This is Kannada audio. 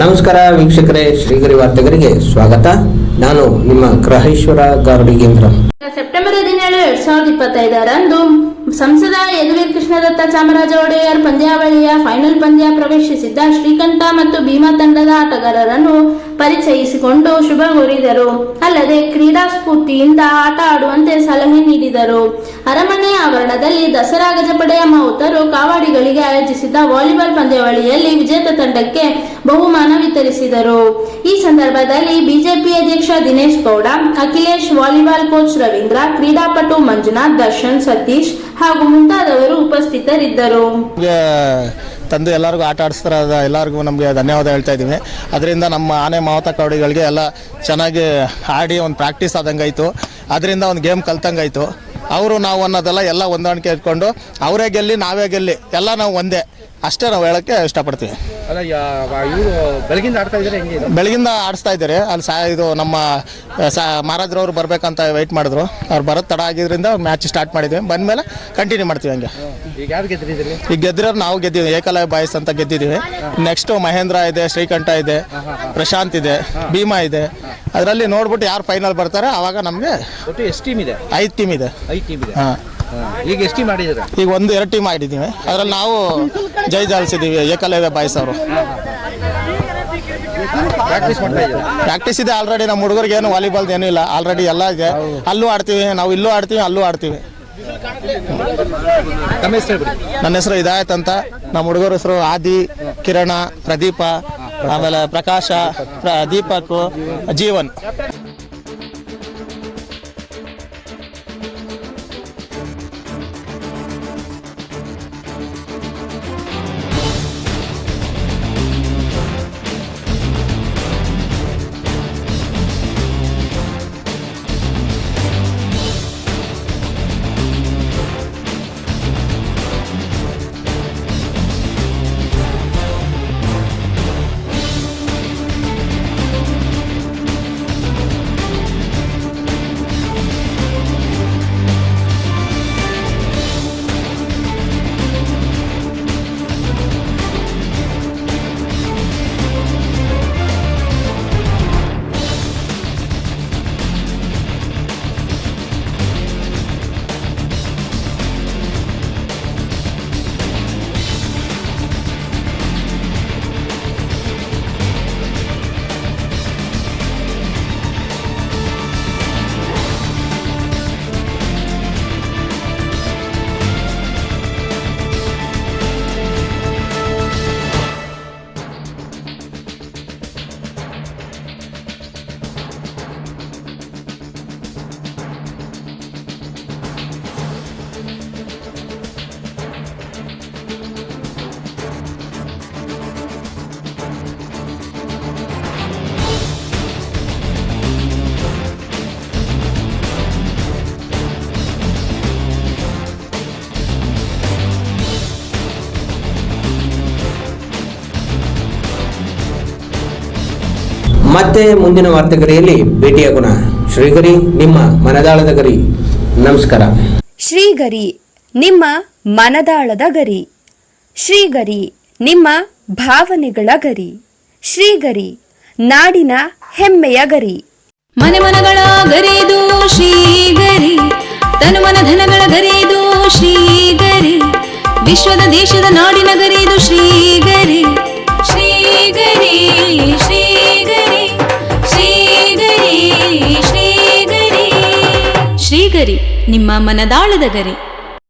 ನಮಸ್ಕಾರ ವೀಕ್ಷಕರೇ, ಶ್ರೀಗರಿ ವಾರ್ತೆಗರಿಗೆ ಸ್ವಾಗತ. ನಾನು ನಿಮ್ಮ ಗ್ರಹೇಶ್ವರ ಗಾರ್ಡಿಗೇಂದ್ರ. ಸೆಪ್ಟೆಂಬರ್ 17, 2025ರಂದು ಸಂಸದ ಯದುವೀರ್ ಕೃಷ್ಣದತ್ತ ಚಾಮರಾಜ ಒಡೆಯರ್ ಪಂದ್ಯಾವಳಿಯ ಫೈನಲ್ ಪಂದ್ಯ ಪ್ರವೇಶಿಸಿದ್ದ ಶ್ರೀಕಂಠ ಮತ್ತು ಭೀಮಾ ತಂಡದ ಆಟಗಾರರನ್ನು ಪರಿಚಯಿಸಿಕೊಂಡು ಶುಭ ಕೋರಿದರು. ಅಲ್ಲದೆ ಕ್ರೀಡಾ ಸ್ಫೂರ್ತಿಯಿಂದ ಆಟ ಆಡುವಂತೆ ಸಲಹೆ ನೀಡಿದರು. ಅರಮನೆ ಆವರಣದಲ್ಲಿ ದಸರಾ ಗಜಪಡೆಯ ಮಾವುತರು ಕಾವಾಡಿಗಳಿಗೆ ಆಯೋಜಿಸಿದ್ದ ವಾಲಿಬಾಲ್ ಪಂದ್ಯಾವಳಿಯಲ್ಲಿ ವಿಜೇತ ತಂಡಕ್ಕೆ ಬಹುಮಾನ ವಿತರಿಸಿದರು. ಈ ಸಂದರ್ಭದಲ್ಲಿ ಬಿಜೆಪಿ ಅಧ್ಯಕ್ಷ ದಿನೇಶ್ ಗೌಡ, ಅಖಿಲೇಶ್, ವಾಲಿಬಾಲ್ ಕೋಚ್ ರವೀಂದ್ರ, ಕ್ರೀಡಾಪಟು ಮಂಜುನಾಥ್, ದರ್ಶನ್, ಸತೀಶ್ ಹಾಗೂ ಮುಂತಾದವರು ಉಪಸ್ಥಿತರಿದ್ದರು. ತಂದು ಎಲ್ಲರಿಗೂ ಆಟ ಆಡಿಸ್ತಾರ, ಎಲ್ಲರಿಗೂ ನಮಗೆ ಧನ್ಯವಾದ ಹೇಳ್ತಾ ಇದ್ದೀವಿ. ಅದರಿಂದ ನಮ್ಮ ಆನೆ ಮಾವತ ಕವಡಿಗಳಿಗೆ ಎಲ್ಲ ಚೆನ್ನಾಗಿ ಆಡಿ ಒಂದು ಪ್ರಾಕ್ಟೀಸ್ ಆದಂಗಾಯಿತು. ಅದರಿಂದ ಒಂದು ಗೇಮ್ ಕಲ್ತಂಗಾಯಿತು. ಅವರು ನಾವು ಅನ್ನೋದೆಲ್ಲ ಎಲ್ಲ ಹೊಂದಾಣಿಕೆ ಇಟ್ಕೊಂಡು ಅವರೇ ಗೆಲ್ಲಿ ನಾವೇ ಗೆಲ್ಲಿ ಎಲ್ಲ ನಾವು ಒಂದೇ, ಅಷ್ಟೇ ನಾವು ಹೇಳೋಕ್ಕೆ ಇಷ್ಟಪಡ್ತೀವಿ. ಅಲ್ಲ, ಇವರು ಬೆಳಗಿಂದ ಆಡ್ತಾ ಇದ್ದಾರೆ, ಹೆಂಗೆ ಬೆಳಗಿಂದ ಆಡಿಸ್ತಾ ಇದ್ದಾರೆ. ಅಲ್ಲಿ ಇದು ನಮ್ಮ ಮಹಾರಾಜ್ರವ್ರು ಬರಬೇಕಂತ ವೆಯ್ಟ್ ಮಾಡಿದ್ರು. ಅವ್ರು ಬರೋದು ತಡ ಆಗಿದ್ದರಿಂದ ಮ್ಯಾಚ್ ಸ್ಟಾರ್ಟ್ ಮಾಡಿದ್ವಿ. ಬಂದಮೇಲೆ ಕಂಟಿನ್ಯೂ ಮಾಡ್ತೀವಿ. ಹಂಗೆ ಈಗ ಯಾರು ಗೆದ್ದಿದ್ದೀರಿ? ಈಗ ಗೆದ್ದಿರೋರು ನಾವು ಗೆದ್ದಿದ್ದೀವಿ. ಏಕಲವ್ಯ ಬಾಯ್ಸ್ ಅಂತ ಗೆದ್ದಿದ್ದೀವಿ. ನೆಕ್ಸ್ಟು ಮಹೇಂದ್ರ ಇದೆ, ಶ್ರೀಕಂಠ ಇದೆ, ಪ್ರಶಾಂತ್ ಇದೆ, ಭೀಮಾ ಇದೆ. ಅದರಲ್ಲಿ ನೋಡ್ಬಿಟ್ಟು ಯಾರು ಫೈನಲ್ ಬರ್ತಾರೆ ಆವಾಗ ನಮಗೆ. ಒಟ್ಟು ಎಷ್ಟು ಟೀಮ್ ಇದೆ? 5 ಟೀಮ್ ಇದೆ. 5 ಟೀಮ್ ಇದೆ. ಹಾಂ, ಈಗ ಎಷ್ಟು ಟೀಮ್ ಮಾಡಿದ್ದೀರಾ? ಈಗ 1-2 ಟೀಮ್ ಮಾಡಿದ್ದೀವಿ. ಅದರಲ್ಲಿ ನಾವು ಜೈ ಜಾಲಿಸಿದ್ದೀವಿ, ಏಕಲವ್ಯ ಬಾಯ್ಸ್ ಅವರು. ಪ್ರಾಕ್ಟೀಸ್ ಮಾಡ್ತಾ ಇದ್ದೀರಾ? ಪ್ರಾಕ್ಟೀಸ್ ಇದೆ ಆಲ್ರೆಡಿ. ನಮ್ಮ ಹುಡುಗರಿಗೆ ಏನು ವಾಲಿಬಾಲ್ದು ಏನೂ ಇಲ್ಲ, ಆಲ್ರೆಡಿ ಎಲ್ಲ ಇದೆ. ಅಲ್ಲೂ ಆಡ್ತೀವಿ, ನಾವು ಇಲ್ಲೂ ಆಡ್ತೀವಿ, ಅಲ್ಲೂ ಆಡ್ತೀವಿ. ನಮ್ಮ ಹೆಸರು ಹೇಳ್ಬಿಡಿ. ನನ್ನ ಹೆಸರು ಇದಾಯತ್ ಅಂತ. ನಮ್ಮ ಹುಡುಗರ ಹೆಸರು ಆದಿ, ಕಿರಣ, ಪ್ರದೀಪ, ಆಮೇಲೆ ಪ್ರಕಾಶ, ದೀಪಕ್, ಜೀವನ್. ಮತ್ತೆ ಮುಂದಿನ ವಾರ್ತೆಗರಿಯಲ್ಲಿ ಭೇಟಿಯಾಗೋಣ. ಶ್ರೀಗರಿ, ನಿಮ್ಮ ಮನದಾಳದ ಗರಿ. ನಮಸ್ಕಾರ. ಶ್ರೀಗರಿ, ನಿಮ್ಮ ಮನದಾಳದ ಗರಿ. ಶ್ರೀಗರಿ, ನಿಮ್ಮ ಭಾವನೆಗಳ ಗರಿ. ಶ್ರೀಗರಿ, ನಾಡಿನ ಹೆಮ್ಮೆಯ ಗರಿ. ಮನೆ ಮನಗಳ ಗರಿದು ಶ್ರೀಗರಿ, ತನು ಮನ ಧನಗಳ ಗರಿದು ಶ್ರೀಗರಿ, ವಿಶ್ವದ ದೇಶದ ನಾಡಿನ ಗರಿದು ಶ್ರೀಗರಿ. ಶ್ರೀಗರಿ ಶ್ರೀಗರಿ ಶ್ರೀಗರಿ ಶ್ರೀಗರಿ ಶ್ರೀಗರಿ, ನಿಮ್ಮ ಮನದಾಳದ ಗರಿ.